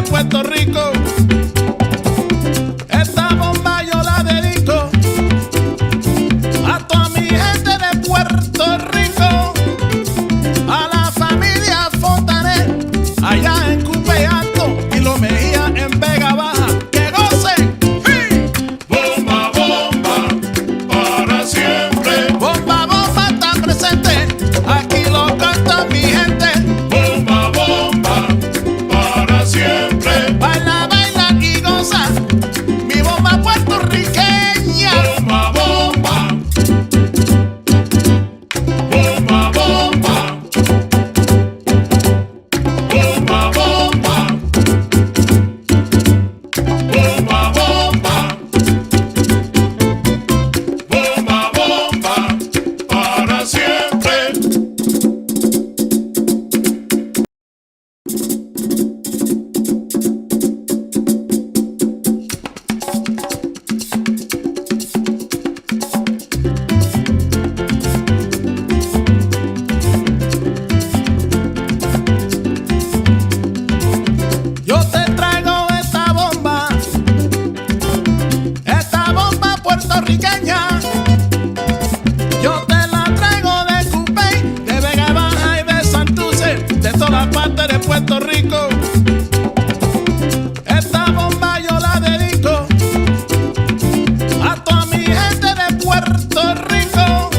Puerto Rico. Esta bomba yo la dedico a toda mi gente de Puerto Rico, a la familia Fontanet, allá en Cupe Alto y Lo Mejía en Vega Baja. ¡Que gocen! ¡Sí! Bomba, bomba, para siempre. Bomba, bomba está presente, aquí lo canta mi gente. Bomba, bomba, para siempre. Baila, baila y goza, mi bomba puertorriqueña. Bomba, bomba, bomba, bomba, bomba, bomba, bomba, bomba, bomba, bomba, para siempre. Yo te traigo esta bomba puertorriqueña. Yo te la traigo de Cupey, de Vega Baja y de Santurce, de todas partes de Puerto Rico. Esta bomba yo la dedico a toda mi gente de Puerto Rico,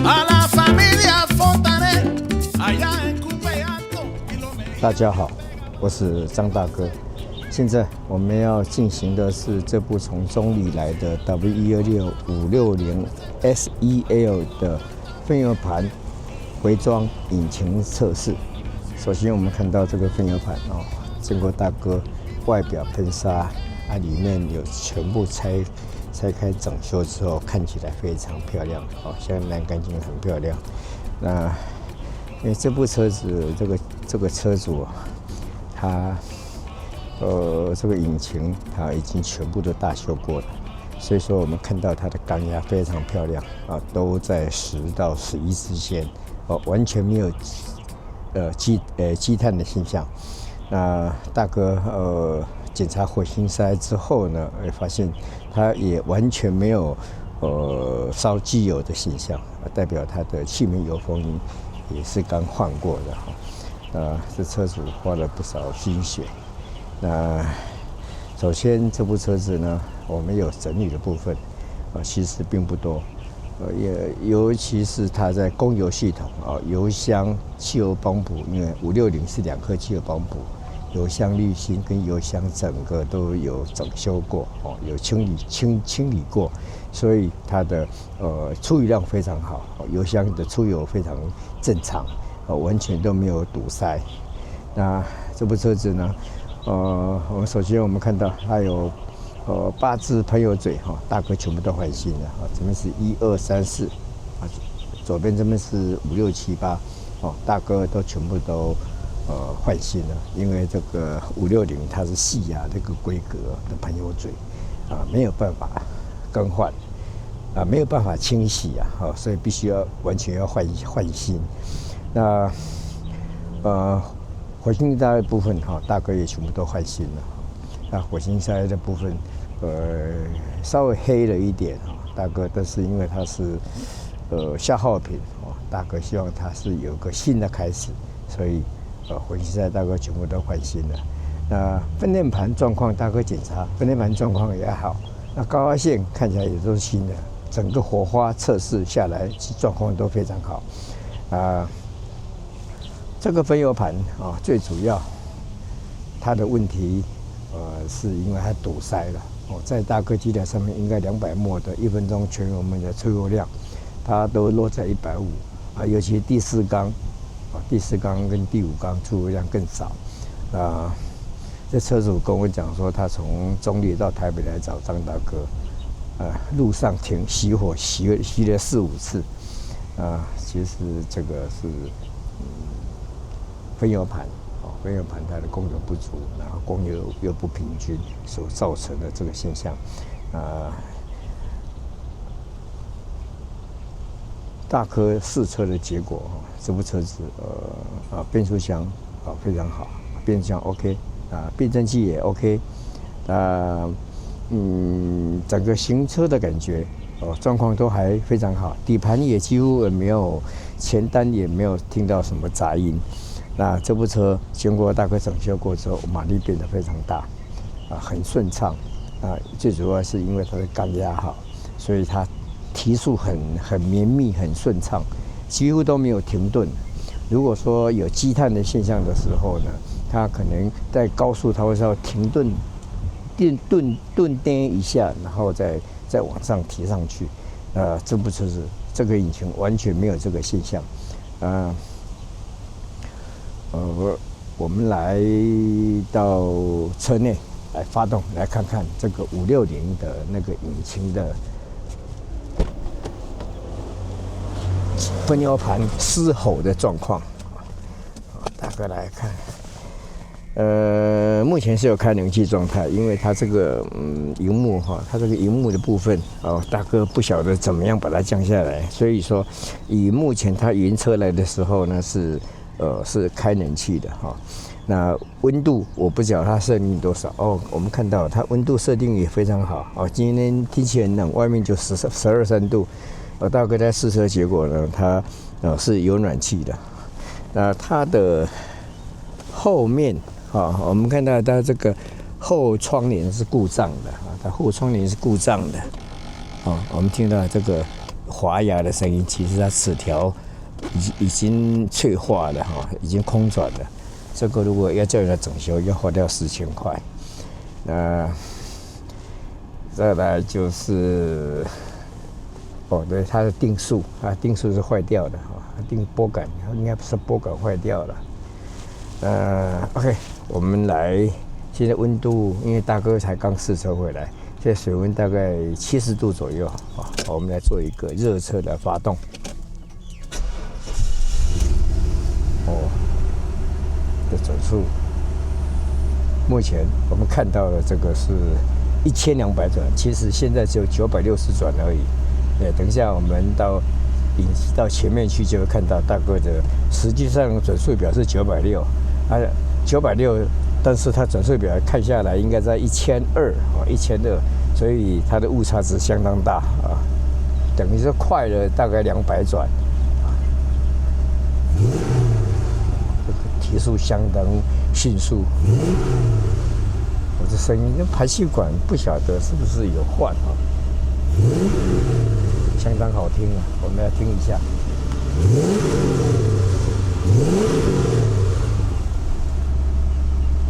a la familia Fontanet, allá en Cupey Alto y Lo Mejía. 大家好，我是张大哥。现在我们要进行的是这部从中立来的 W16560 SEL 的分油盘回装引擎测试。首先我们看到这个分油盘哦，经过大哥外表喷砂里面有全部拆开整修之后，看起来非常漂亮哦，现在烂干净，很漂亮。那因为这部车子这个车主他这个引擎它已经全部都大修过了，所以说我们看到它的缸压非常漂亮啊，都在10到11之间哦，完全没有积碳的现象。那大哥检查火星塞之后呢，发现它也完全没有烧机油的现象，代表它的气门油封也是刚换过的哈。这车主花了不少心血。那首先这部车子呢，我们有整理的部分，其实并不多，尤其是它在供油系统油箱、汽油帮补，因为560是2颗汽油帮补，油箱滤芯跟油箱整个都有整修过有清理过，所以它的出油量非常好，油箱的出油非常正常，完全都没有堵塞。那这部车子呢？首先我们看到它有8支喷油嘴大哥全部都换新了这边是1、2、3、4左边这边是5、6、7、8大哥都全部都换新了，因为这个560它是细压这个规格的喷油嘴没有办法更换没有办法清洗所以必须要完全要换新。那火星塞的部分大哥也全部都换新了。那火星塞的部分稍微黑了一点大哥，但是因为它是消耗品大哥希望它是有个新的开始，所以火星塞大哥全部都换新了。那分电盘状况大哥检查，分电盘状况也好，那高压线看起来也都是新的，整个火花测试下来状况都非常好这个分油盘最主要它的问题是因为它堵塞了在大哥机台上面应该200ml的1分钟全油门的出油量，它都落在150尤其第4缸跟第5缸出油量更少这车主跟我讲说，他从中立到台北来找张大哥，路上熄火熄了4、5次，其实这个是分油盘，分油盘它的供油不足，然后供油又不平均所造成的这个现象，大科试车的结果，这部车子变速箱非常好，变速箱 OK， 避震器也 OK， 整个行车的感觉状况都还非常好，底盘也几乎也没有，前单也没有听到什么杂音。那这部车经过大概整修过之后，马力变得非常大，很顺畅，最主要是因为它的缸压好，所以它提速很绵密，很顺畅，几乎都没有停顿。如果说有积碳的现象的时候呢，它可能在高速它会稍微停顿颠一下，然后再往上提上去。这部车子这个引擎完全没有这个现象。我们来到车内来发动，来看看这个560的那个引擎的分油盘嘶吼的状况。大概来看，目前是有开冷气状态，因为它这个萤幕它这个萤幕的部分大哥不晓得怎么样把它降下来，所以说以目前它原车来的时候呢是开冷气的那温度我不晓得它设定多少我们看到它温度设定也非常好今天天气很冷，外面就12、13度。大哥在试车结果呢，它是有暖气的。那它的后面我们看到它这个后窗帘是故障的它后窗帘是故障的我们听到这个滑牙的声音，其实它齿条已经脆化了已经空转了。这个如果要叫人来整修，要花掉4000块。再来就是对，它的定速是坏掉的定拨杆应该不是拨杆坏掉了。OK， 我们来，现在温度因为大哥才刚试车回来，现在水温大概70度左右我们来做一个热车的发动。的转速，目前我们看到的这个是1200转，其实现在只有960转而已。等一下我们引擎到前面去就会看到大哥的，实际上转速表是960，960，但是它转速表看下来应该在1200，所以它的误差值相当大等于是快了大概200转提速相当迅速。我的声音，排气管不晓得是不是有换相当好听我们来听一下。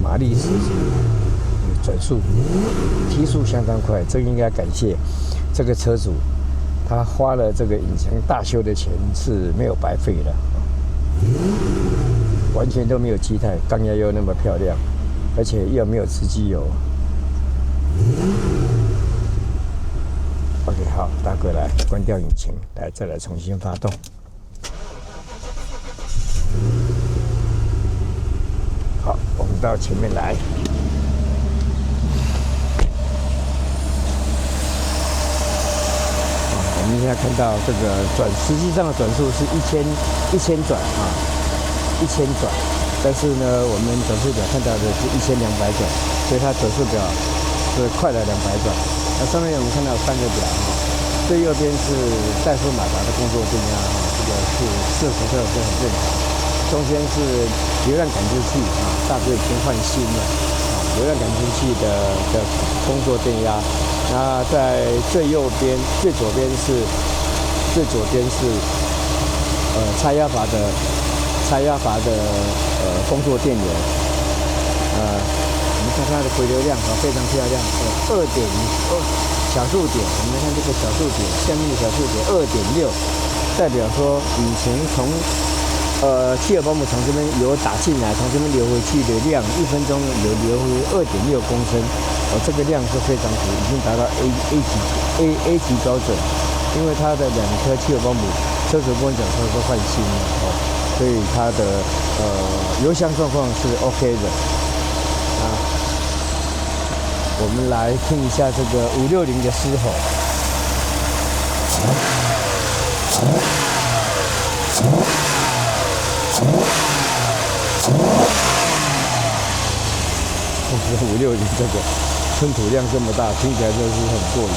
马力10几，转速提速相当快，这应该感谢这个车主，他花了这个引擎大修的钱是没有白费的完全都没有积碳，缸压又那么漂亮，而且又没有吃机油。OK， 好，大哥来关掉引擎，再来重新发动。好，我们到前面来。我们现在看到这个实际上的转速是1000转1000转，但是呢，我们转速表看到的是1200转，所以它转速表是快了200转。那上面我们看到3个表最右边是怠速马达的工作电压这个是40伏特是很正常。中间是流量感知器大哥已经换新了流量感知器的工作电压。那在最左边是差压阀的工作电源。我们看它的回流量非常漂亮，2.2小数点。我们看这个小数点，下面的小数点2.6，代表说引擎从气耳保姆从这边油打进来，从这边流回去的量，1分钟流回2.6公升，这个量是非常足，已经达到 A 级标准。因为它的2颗气耳保姆，车主跟我讲说都换新了所以它的油箱状况是 OK 的我们来听一下这个560的嘶吼。560这个吞吐量这么大，听起来就是很过瘾。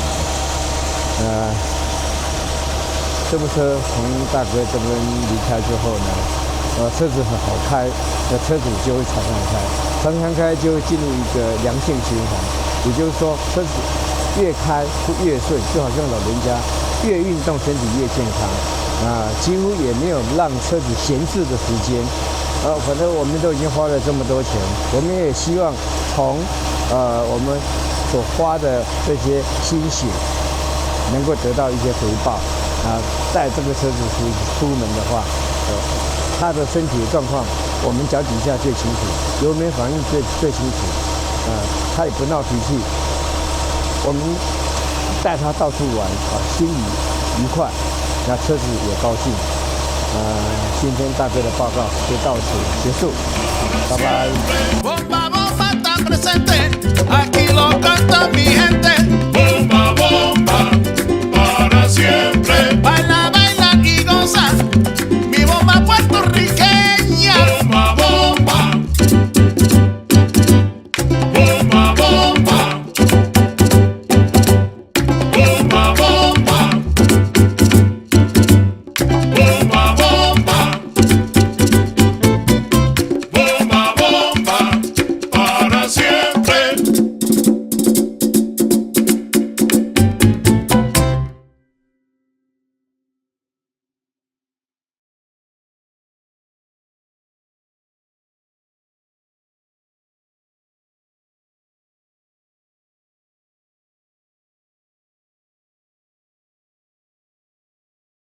这部车从大哥这边离开之后呢，车子很好开，车主就会常开，就会进入一个良性循环。也就是说，车子越开越顺，就好像老人家越运动身体越健康几乎也没有让车子闲置的时间。反正我们都已经花了这么多钱，我们也希望从我们所花的这些心血，能够得到一些回报带这个车子出门的话，他的身体状况我们脚底下最清楚，油门反应最清楚他也不闹脾气，我们带他到处玩心里愉快，那车子也高兴。今天大哥的报告就到此结束，拜拜。